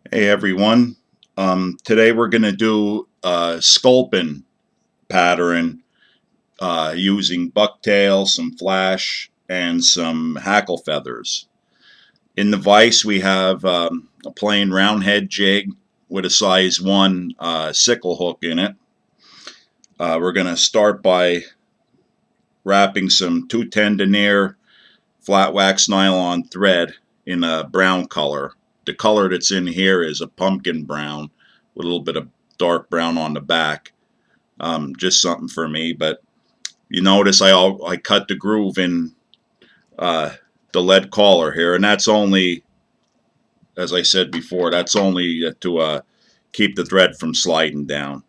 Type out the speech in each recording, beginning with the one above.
Hey everyone, today we're going to do a sculpin pattern using bucktail, some flash, and some hackle feathers. In the vise we have a plain round head jig with a size 1 sickle hook in it. We're going to start by wrapping some 210 denier flat wax nylon thread in a brown color. The color that's in here is a pumpkin brown with a little bit of dark brown on the back. Just something for me, but you notice I cut the groove in the lead collar here, and that's only, as I said before, that's only to keep the thread from sliding down.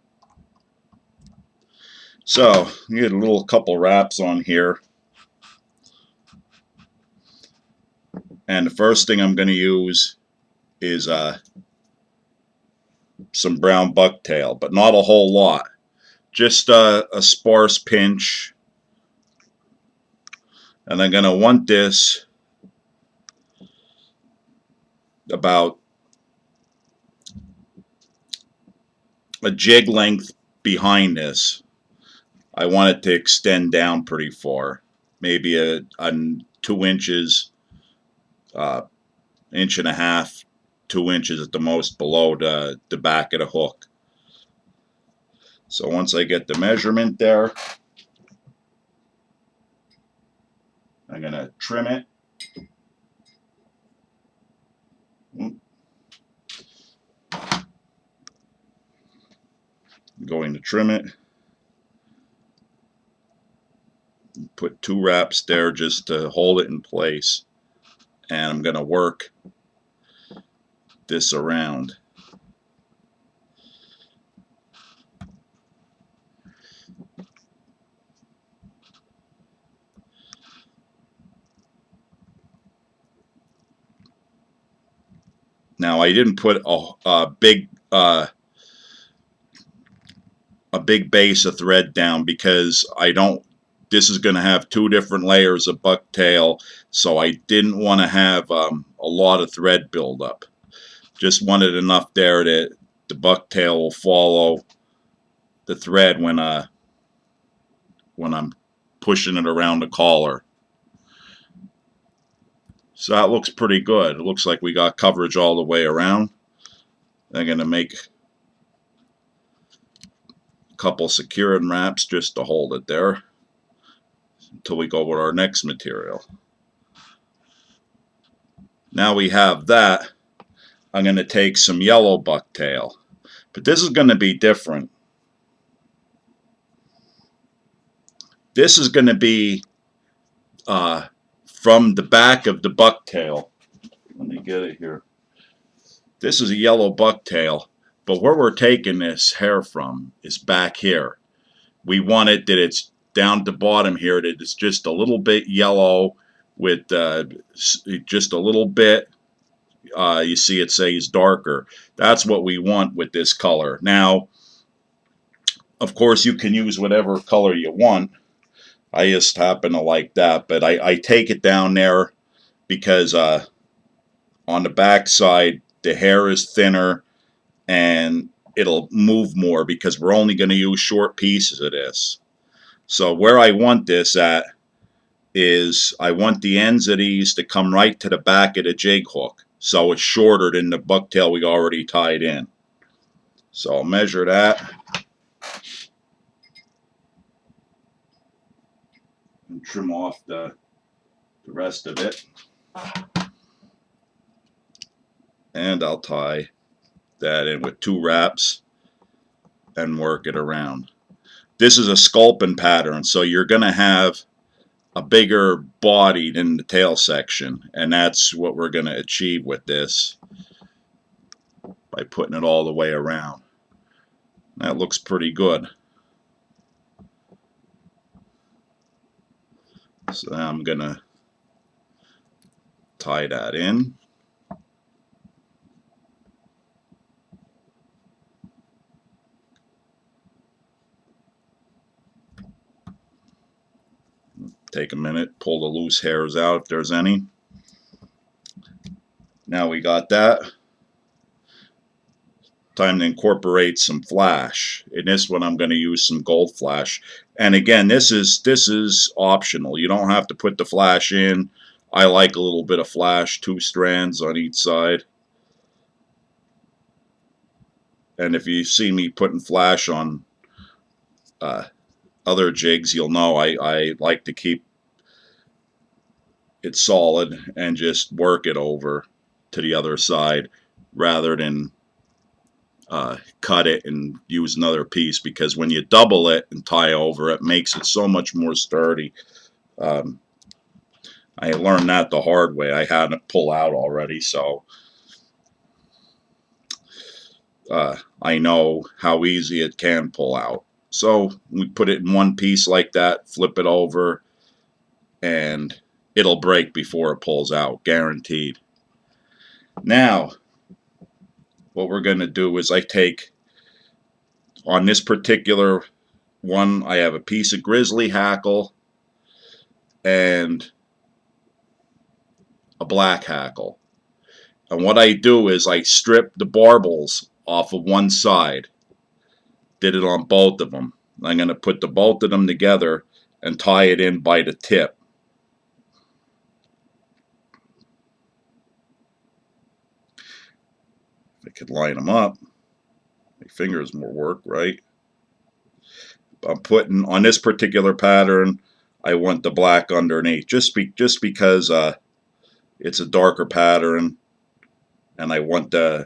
So you get a little couple wraps on here, and the first thing I'm going to use is some brown bucktail, but not a whole lot. Just a sparse pinch, and I'm going to want this about a jig length behind this. I want it to extend down pretty far, maybe a 2 inches, inch and a half, 2 inches at the most below the back of the hook. So once I get the measurement there, I'm going to trim it. I'm going to trim it. Put 2 wraps there just to hold it in place. And I'm going to work this around. Now I didn't put a big base of thread down because I don't. This is going to have 2 different layers of bucktail, so I didn't want to have a lot of thread buildup. Just wanted enough there that the bucktail will follow the thread when I'm pushing it around the collar. So that looks pretty good. It looks like we got coverage all the way around. I'm going to make a couple securing wraps just to hold it there until we go with our next material. Now we have that, I'm going to take some yellow bucktail, but this is going to be different. This is going to be from the back of the bucktail. Let me get it here. This is a yellow bucktail, but where we're taking this hair from is back here. We want it that it's down at the bottom here, that it's just a little bit yellow with just a little bit. You see it says darker. That's what we want with this color. Now, of course, you can use whatever color you want. I just happen to like that, but I take it down there because on the back side, the hair is thinner and it'll move more because we're only going to use short pieces of this. So where I want this at is I want the ends of these to come right to the back of the jig hook, so it's shorter than the bucktail we already tied in. So I'll measure that and trim off the rest of it, and I'll tie that in with 2 wraps and work it around. This is a sculpin pattern, so you're going to have a bigger body than the tail section, and that's what we're going to achieve with this by putting it all the way around. That looks pretty good. So now I'm going to tie that in. Take a minute, pull the loose hairs out if there's any. Now we got that. time to incorporate some flash. In this one I'm going to use some gold flash. And again, this is optional. You don't have to put the flash in. I like a little bit of flash, 2 strands on each side. And if you see me putting flash on other jigs, you'll know I like to keep it solid and just work it over to the other side rather than cut it and use another piece, because when you double it and tie over it makes it so much more sturdy. I learned that the hard way. I had it pull out already, so I know how easy it can pull out. So we put it in one piece like that, flip it over, and it'll break before it pulls out, guaranteed. Now, what we're going to do is I take, on this particular one, I have a piece of grizzly hackle and a black hackle. And what I do is I strip the barbels off of one side. Did it on both of them. I'm going to put the both of them together and tie it in by the tip. If I could line them up, my fingers more work, right? I'm putting, on this particular pattern, I want the black underneath, just because it's a darker pattern, and I want the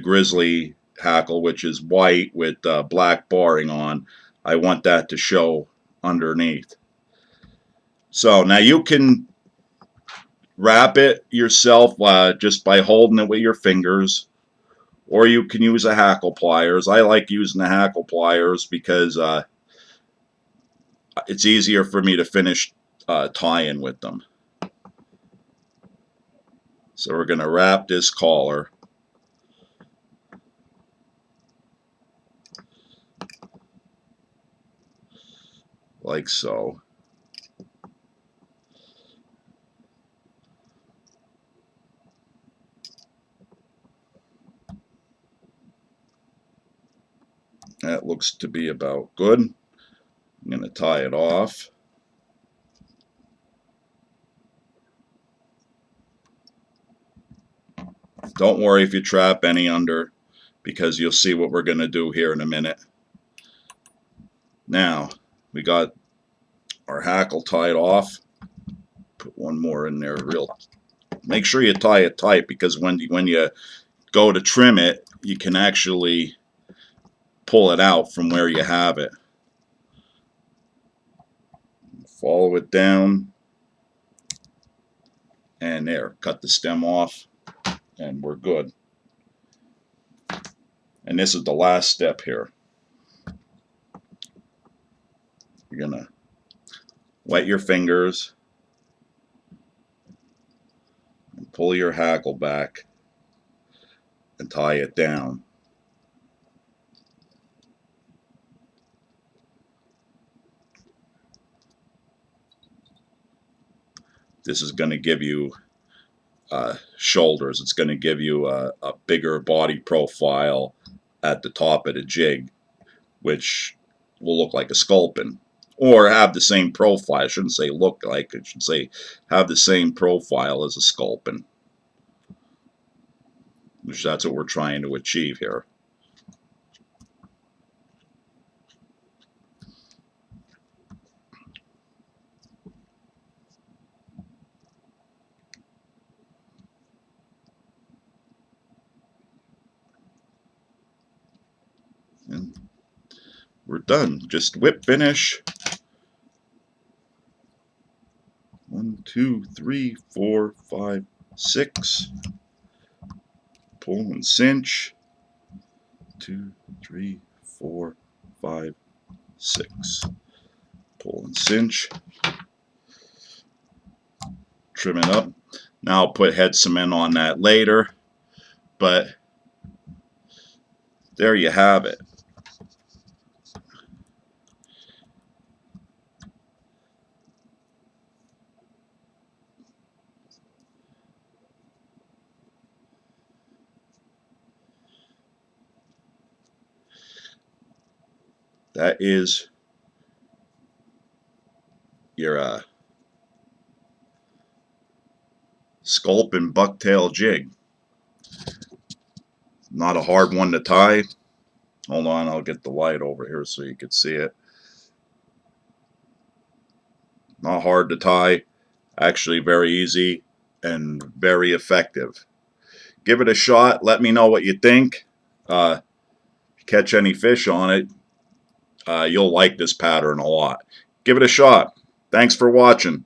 grizzly hackle, which is white with black barring on, I want that to show underneath. So now you can wrap it yourself just by holding it with your fingers, or you can use a hackle pliers. I like using the hackle pliers because it's easier for me to finish tying with them. So we're going to wrap this collar like so. That looks to be about good. I'm going to tie it off. Don't worry if you trap any under, because you'll see what we're going to do here in a minute. Now, we got our hackle tied off. Put one more in there real. Make sure you tie it tight, because when you go to trim it, you can actually pull it out from where you have it. Follow it down, and there, cut the stem off, and we're good. And this is the last step here. You're gonna wet your fingers and pull your hackle back and tie it down. This is going to give you shoulders. It's going to give you a bigger body profile at the top of the jig, which will look like a sculpin, or have the same profile. I shouldn't say look like, I should say have the same profile as a sculpin, which that's what we're trying to achieve here. And we're done. Just whip finish. 1, 2, 3, 4, 5, 6. Pull and cinch. 2, 3, 4, 5, 6. Pull and cinch. Trim it up. Now I'll put head cement on that later, but there you have it. that is your Sculpin Bucktail Jig. Not a hard one to tie. Hold on, I'll get the light over here so you can see it. Not hard to tie. Actually very easy and very effective. Give it a shot. Let me know what you think. Catch any fish on it, you'll like this pattern a lot. Give it a shot. Thanks for watching.